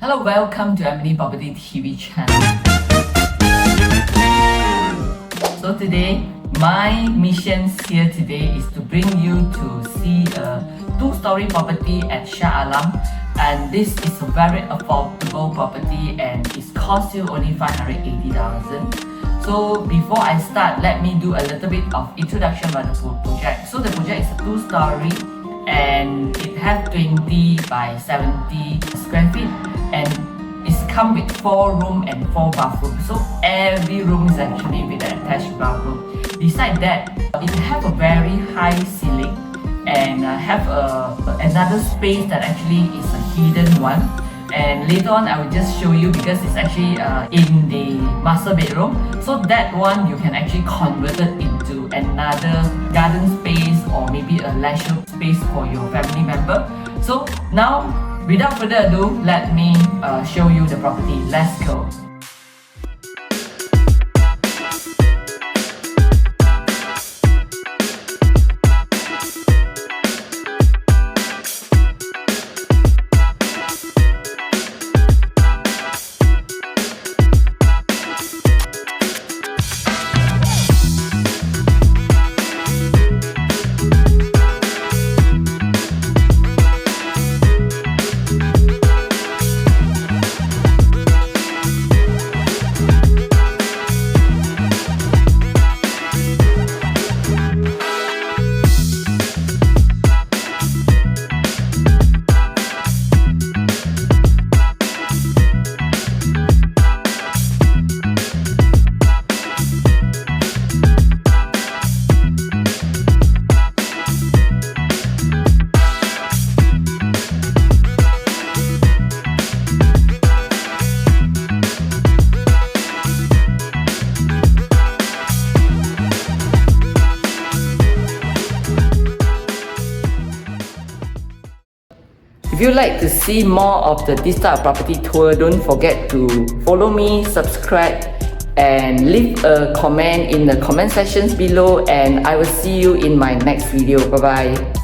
Hello, welcome to Amenny Property TV channel. So today, my mission here today is to bring you to see a two-story property at Shah Alam, and this is a very affordable property and it costs you only 580,000. So before I start, let me do a little bit of introduction about the project. So the project is a two-story and it has 20 by 70 square feet and it's come with 4 rooms and 4 bathrooms. So every room is actually with an attached bathroom. Besides that, it has a very high ceiling and have another space that actually is a hidden one. And later on I will just show you because it's actually in the master bedroom. So that one you can actually convert it into another garden space or maybe a leisure space for your family member. So now, without further ado, let me show you the property. Let's go. If you like to see more of this type of property tour, don't forget to follow me, subscribe, and leave a comment in the comment sections below, and I will see you in my next video. Bye bye.